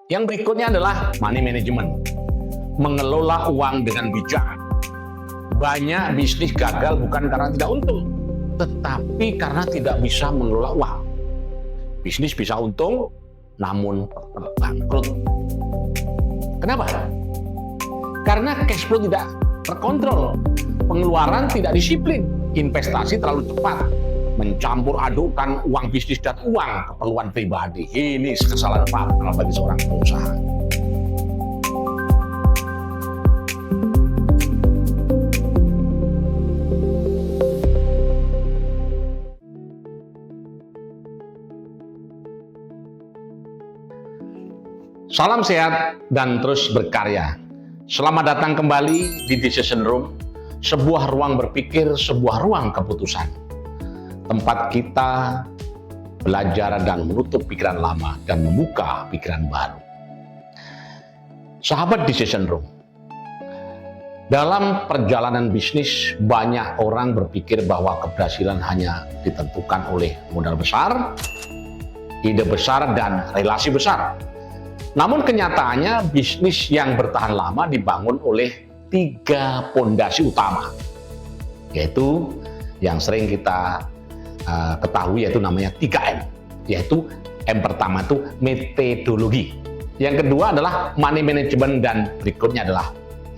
Yang berikutnya adalah money management. Mengelola uang dengan bijak. Banyak bisnis gagal bukan karena tidak untung, tetapi karena tidak bisa mengelola uang. Bisnis bisa untung, namun tetap bangkrut. Kenapa? Karena cash flow tidak terkontrol, pengeluaran tidak disiplin, investasi terlalu cepat, mencampur adukkan uang bisnis dan uang keperluan pribadi. Ini kesalahan fatal bagi seorang pengusaha. Salam sehat dan terus berkarya. Selamat datang kembali di Decision Room, sebuah ruang berpikir, sebuah ruang keputusan. Tempat kita belajar dan menutup pikiran lama dan membuka pikiran baru. Sahabat Decision Room, dalam perjalanan bisnis banyak orang berpikir bahwa keberhasilan hanya ditentukan oleh modal besar, ide besar, dan relasi besar. Namun kenyataannya bisnis yang bertahan lama dibangun oleh 3 pondasi utama, yaitu yang sering kita ketahui yaitu namanya 3M, yaitu M pertama itu metodologi, yang kedua adalah money management, dan berikutnya adalah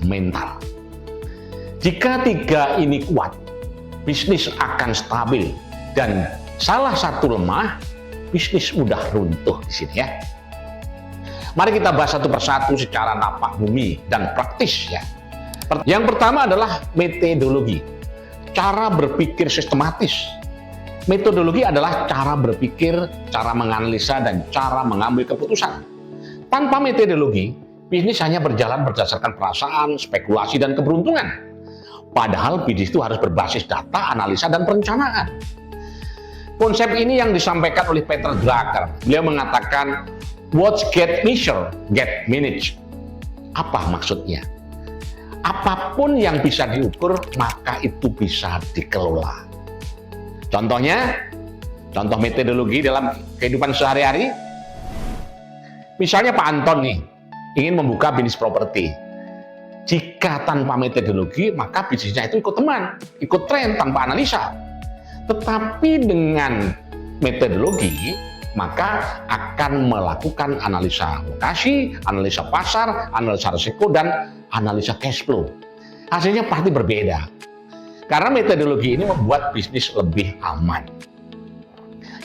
mental. Jika 3 ini kuat, bisnis akan stabil, dan salah satu lemah, bisnis mudah runtuh di sini ya. Mari kita bahas satu persatu secara napak bumi dan praktis ya. Yang pertama adalah metodologi, cara berpikir sistematis. Metodologi adalah cara berpikir, cara menganalisa, dan cara mengambil keputusan. Tanpa metodologi, bisnis hanya berjalan berdasarkan perasaan, spekulasi, dan keberuntungan. Padahal bisnis itu harus berbasis data, analisa, dan perencanaan. Konsep ini yang disampaikan oleh Peter Drucker. Beliau mengatakan, what get measured, get managed. Apa maksudnya? Apapun yang bisa diukur, maka itu bisa dikelola. Contohnya, contoh metodologi dalam kehidupan sehari-hari. Misalnya Pak Anton nih, ingin membuka bisnis properti. Jika tanpa metodologi, maka bisnisnya itu ikut teman, ikut tren tanpa analisa. Tetapi dengan metodologi, maka akan melakukan analisa lokasi, analisa pasar, analisa risiko, dan analisa cash flow. Hasilnya pasti berbeda. Karena metodologi ini membuat bisnis lebih aman.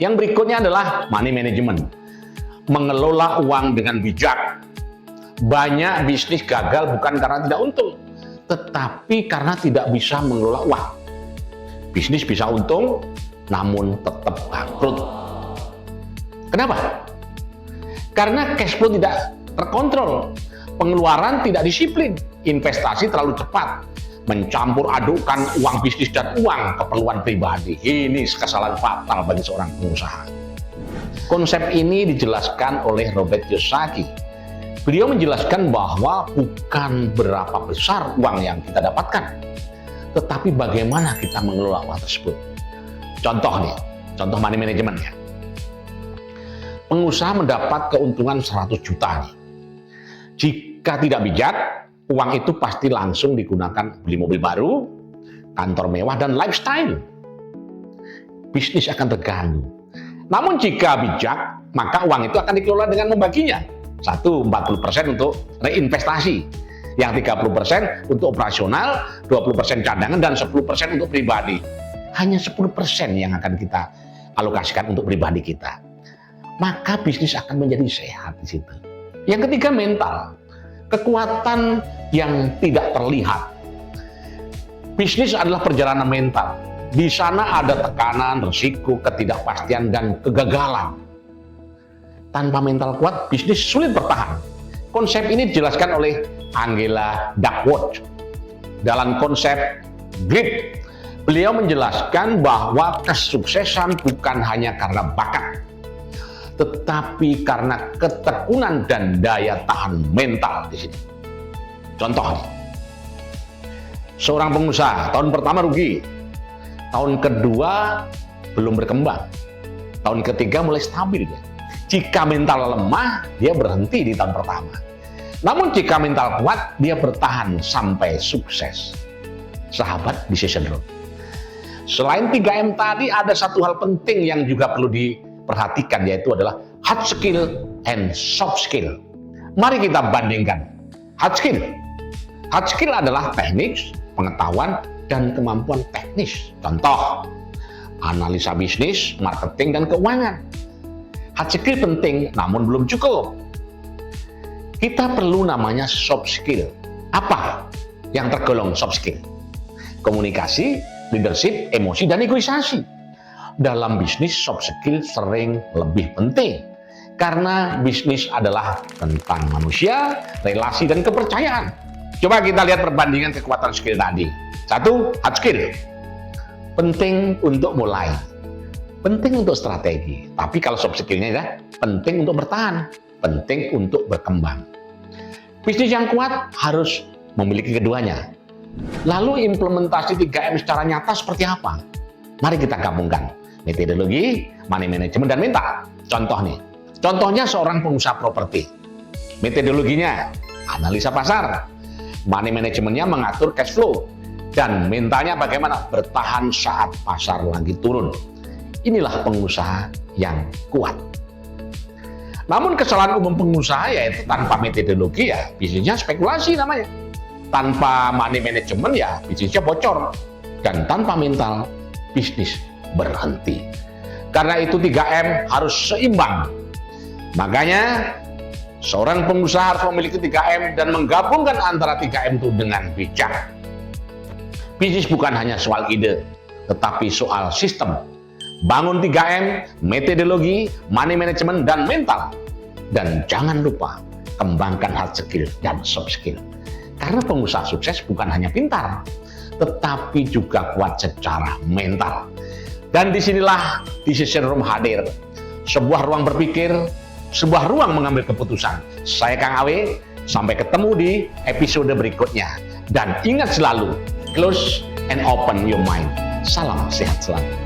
Yang berikutnya adalah money management. Mengelola uang dengan bijak. Banyak bisnis gagal bukan karena tidak untung, tetapi karena tidak bisa mengelola uang. Bisnis bisa untung, namun tetap bangkrut. Kenapa? Karena cash flow tidak terkontrol, pengeluaran tidak disiplin, investasi terlalu cepat, mencampur adukkan uang bisnis dan uang keperluan pribadi. Ini kesalahan fatal bagi seorang pengusaha. Konsep ini dijelaskan oleh Robert Kiyosaki. Beliau menjelaskan bahwa bukan berapa besar uang yang kita dapatkan, tetapi bagaimana kita mengelola uang tersebut. Contoh nih, contoh money management ya. Pengusaha mendapat keuntungan 100 juta nih. Jika tidak bijak, uang itu pasti langsung digunakan beli mobil baru, kantor mewah, dan lifestyle. Bisnis akan terganggu. Namun jika bijak, maka uang itu akan dikelola dengan membaginya. 40% untuk reinvestasi, yang 30% untuk operasional, 20% cadangan, dan 10% untuk pribadi. Hanya 10% yang akan kita alokasikan untuk pribadi kita. Maka bisnis akan menjadi sehat di situ. Yang ketiga, mental. Kekuatan yang tidak terlihat. Bisnis adalah perjalanan mental. Di sana ada tekanan, risiko, ketidakpastian, dan kegagalan. Tanpa mental kuat, bisnis sulit bertahan. Konsep ini dijelaskan oleh Angela Duckworth dalam konsep GRIT. Beliau menjelaskan bahwa kesuksesan bukan hanya karena bakat, tetapi karena ketekunan dan daya tahan mental di sini. Contoh, seorang pengusaha tahun pertama rugi, tahun kedua belum berkembang, tahun ketiga mulai stabil ya. Jika mental lemah, dia berhenti di tahun pertama. Namun jika mental kuat, dia bertahan sampai sukses. Sahabat Decision Room. Selain 3M tadi, ada satu hal penting yang juga perlu diperhatikan, yaitu adalah hard skill and soft skill. Mari kita bandingkan. Hard skill. Hard skill adalah teknik, pengetahuan, dan kemampuan teknis. Contoh, analisa bisnis, marketing, dan keuangan. Hard skill penting, namun belum cukup. Kita perlu namanya soft skill. Apa yang tergolong soft skill? Komunikasi, leadership, emosi, dan negosiasi. Dalam bisnis, soft skill sering lebih penting. Karena bisnis adalah tentang manusia, relasi, dan kepercayaan. Coba kita lihat perbandingan kekuatan skill tadi. 1. Hard skill. Penting untuk mulai. Penting untuk strategi. Tapi kalau soft skill-nya ya, penting untuk bertahan. Penting untuk berkembang. Bisnis yang kuat harus memiliki keduanya. Lalu implementasi 3M secara nyata seperti apa? Mari kita gabungkan. Metodologi, money management, dan mental. Contoh nih. Contohnya seorang pengusaha properti. Metodologinya, analisa pasar. Money manajemennya mengatur cash flow. Dan mentalnya bagaimana? Bertahan saat pasar lagi turun. Inilah pengusaha yang kuat. Namun kesalahan umum pengusaha yaitu tanpa metodologi ya bisnisnya spekulasi namanya. Tanpa money management ya bisnisnya bocor. Dan tanpa mental bisnis berhenti. Karena itu 3M harus seimbang. Makanya seorang pengusaha harus memiliki 3M dan menggabungkan antara 3M itu dengan bijak. Bisnis bukan hanya soal ide, tetapi soal sistem. Bangun 3M, metodologi, money management, dan mental. Dan jangan lupa, kembangkan hard skill dan soft skill. Karena pengusaha sukses bukan hanya pintar, tetapi juga kuat secara mental. Dan disinilah Decision Room hadir. Sebuah ruang berpikir, sebuah ruang mengambil keputusan. Saya Kang Awe, sampai ketemu di episode berikutnya. Dan ingat selalu, close and open your mind. Salam sehat selalu.